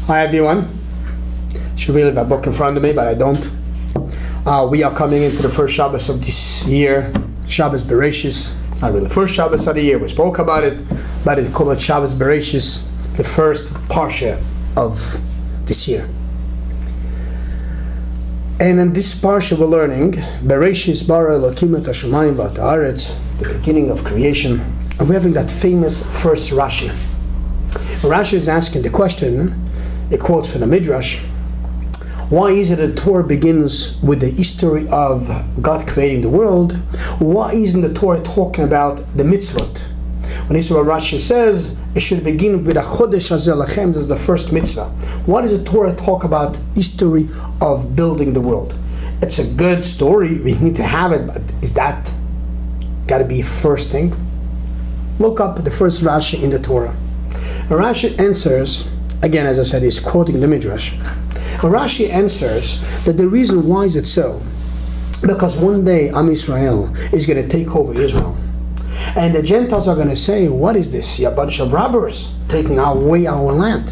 Hi everyone. Should really have a book in front of me, but I don't. We are coming into the first Shabbos of this year, Shabbos Bereshis. It's not really the first Shabbos of the year. We spoke about it, but it's called Shabbos Bereshis, the first parsha of this year. And in this parsha we're learning Bereshis bara Elokim et hashamayim v'et haaretz, the beginning of creation. And we're having that famous first Rashi. Rashi is asking the question, it quotes from the Midrash, why is it that the Torah begins with the history of God creating the world? Why isn't the Torah talking about the mitzvot? When this is what Rashi says, it should begin with a chodesh hazeh lachem, this is the first mitzvah. Why does the Torah talk about history of building the world? It's a good story, we need to have it, but is that got to be first thing? Look up the first Rashi in the Torah. Rashi answers, again as I said, he's quoting the Midrash. Rashi answers that the reason why is it so, because one day Am Yisrael is going to take over Israel. And the Gentiles are going to say, what is this? You're a bunch of robbers taking away our land.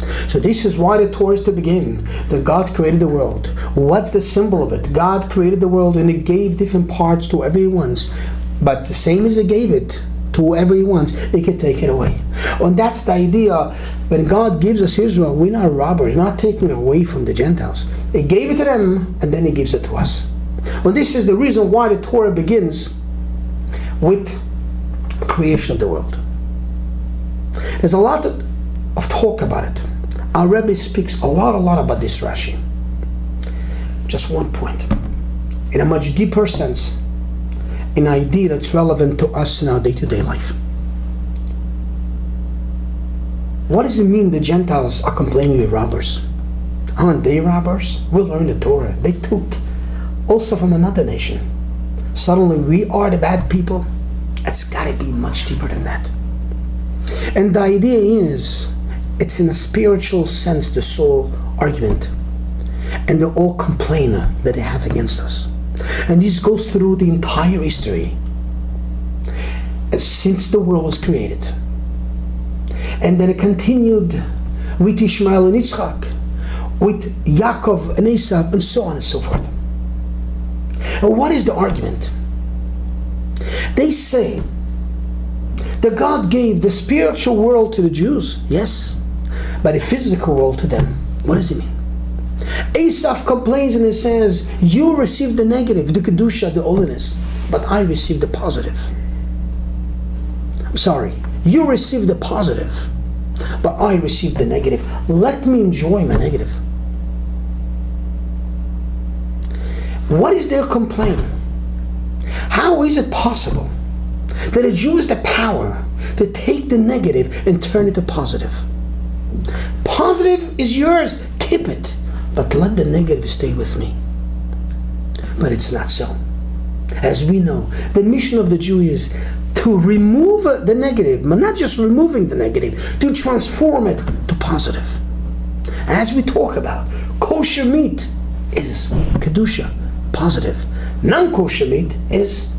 So this is why the Torah is to begin, that God created the world. What's the symbol of it? God created the world and He gave different parts to everyone. But the same as He gave it to whoever He wants, He can take it away. And that's the idea. When God gives us Israel, we're not robbers, we're not taking it away from the Gentiles. He gave it to them, and then He gives it to us. And this is the reason why the Torah begins with creation of the world. There's a lot of talk about it. Our Rebbe speaks a lot about this Rashi. Just one point. In a much deeper sense, an idea that's relevant to us in our day-to-day life. What does it mean the Gentiles are complaining with robbers? Aren't they robbers? We'll learn the Torah. They took also from another nation. Suddenly we are the bad people. It's got to be much deeper than that. And the idea is, it's in a spiritual sense the sole argument. And the all complainer that they have against us. And this goes through the entire history since the world was created. And then it continued with Ishmael and Yitzchak, with Yaakov and Esau, and so on and so forth. And what is the argument? They say that God gave the spiritual world to the Jews, yes, but the physical world to them. What does it mean? Esau complains and he says, you received the negative, the kedusha, the holiness, but I received the positive. I'm sorry, you received the positive, but I received the negative. Let me enjoy my negative. What is their complaint? How is it possible that a Jew has the power to take the negative and turn it to positive? Positive is yours, keep it. But let the negative stay with me. But it's not so. As we know, the mission of the Jew is to remove the negative, but not just removing the negative, to transform it to positive. As we talk about, kosher meat is kedusha, positive. Non-kosher meat is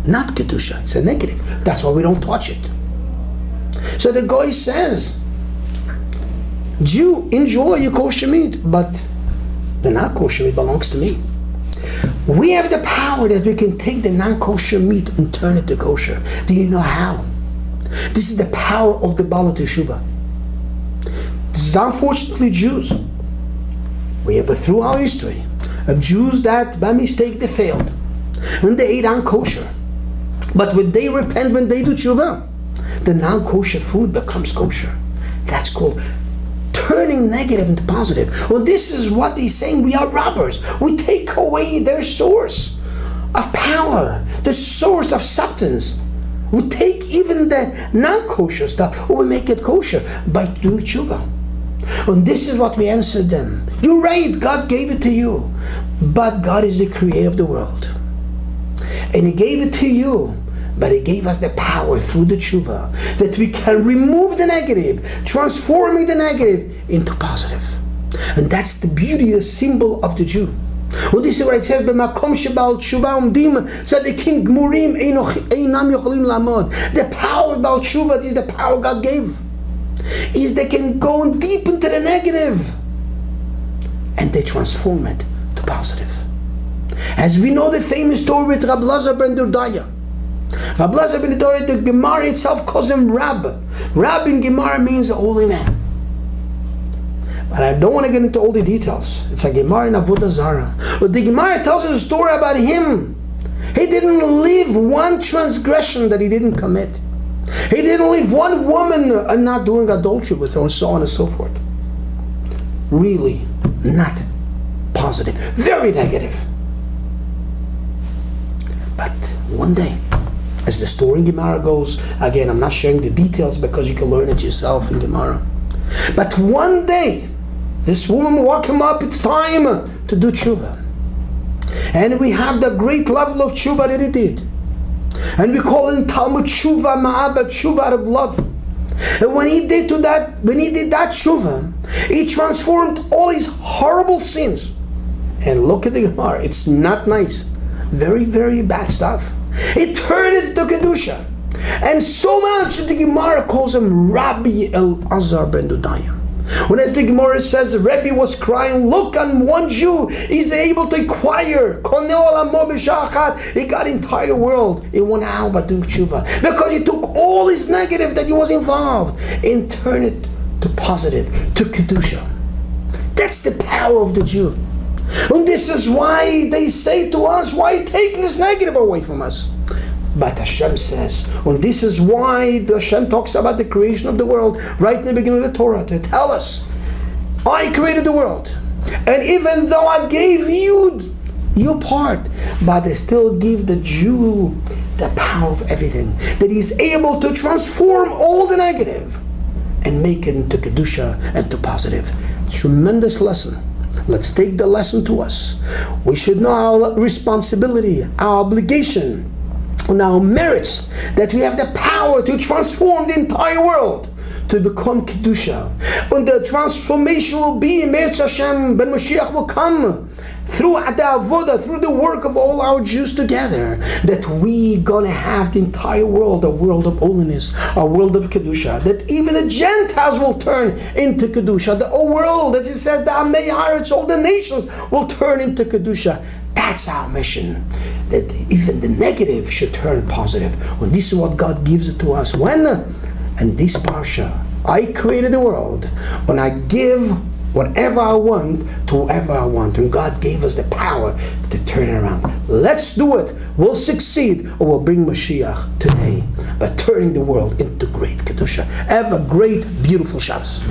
not kedusha, it's a negative. That's why we don't touch it. So the guy says, Jew, enjoy your kosher meat, but the non-kosher meat belongs to me. We have the power that we can take the non-kosher meat and turn it to kosher. Do you know how? This is the power of the Bala Teshuvah. This is unfortunately Jews. We have through our history of Jews that by mistake they failed. And they ate non-kosher. But when they repent, when they do tshuva, the non-kosher food becomes kosher. That's called turning negative into positive. Well, this is what he's saying. We are robbers. We take away their source of power, the source of substance. We take even the non-kosher stuff, or we make it kosher by doing tshuva. And this is what we answered them. You're right, God gave it to you. But God is the creator of the world. And He gave it to you. But He gave us the power through the tshuva that we can remove the negative, transforming the negative into positive. And that's the beauty, the symbol of the Jew. Well, this is what it says, "B'makom shebal tshuva umdim tzadikim gmurim einam yocholim lamod." The power of Baal Tshuva is the power God gave. is they can go deep into the negative and they transform it to positive. As we know the famous story with Rabbi ben Durdaya. Rabbi ben Durdaya, the Gemara itself calls him Rab. Rab in Gemara means a holy man. But I don't want to get into all the details. It's a Gemara in Avodah Zarah. But the Gemara tells us a story about him. He didn't leave one transgression that he didn't commit. He didn't leave one woman and not doing adultery with her, and so on and so forth. Really not positive. Very negative. But one day, as the story in Gemara goes, again, I'm not sharing the details because you can learn it yourself in Gemara. But one day, this woman woke him up, it's time to do tshuva. And we have the great level of tshuva that he did. And we call it in Talmud tshuva ma'abat, tshuva out of love. And when he did that tshuva, he transformed all his horrible sins. And look at the Gemara, it's not nice. Very, very bad stuff. He turned it into Kedusha. And so much that the Gemara calls him Rabbi Elazar ben Durdaya. When as the Gemara says, Rebbe was crying, look, on one Jew is able to acquire. He got the entire world in 1 hour by doing tshuva. Because he took all his negative that he was involved and turned it to positive, to Kedusha. That's the power of the Jew. And this is why they say to us, why take this negative away from us? But Hashem says, and this is why Hashem talks about the creation of the world right in the beginning of the Torah, to tell us, I created the world. And even though I gave you your part, but I still give the Jew the power of everything, that he's able to transform all the negative and make it into Kedusha and to positive. Tremendous lesson. Let's take the lesson to us. We should know our responsibility, our obligation, and our merits, that we have the power to transform the entire world to become Kedusha. And the transformation will be, Meretz Hashem, Ben Mashiach will come through the avodah, through the work of all our Jews together, that we gonna have the entire world, a world of holiness, a world of Kedusha, that even the Gentiles will turn into Kedusha. The whole world, as it says, the Amei Haaretz, all the nations will turn into Kedusha. That's our mission, that even the negative should turn positive. And this is what God gives it to us. When? And this parsha, I created the world, when I give whatever I want to whoever I want. And God gave us the power to turn it around. Let's do it. We'll succeed, or we'll bring Mashiach today by turning the world into great Kedusha. Have a great, beautiful Shabbos.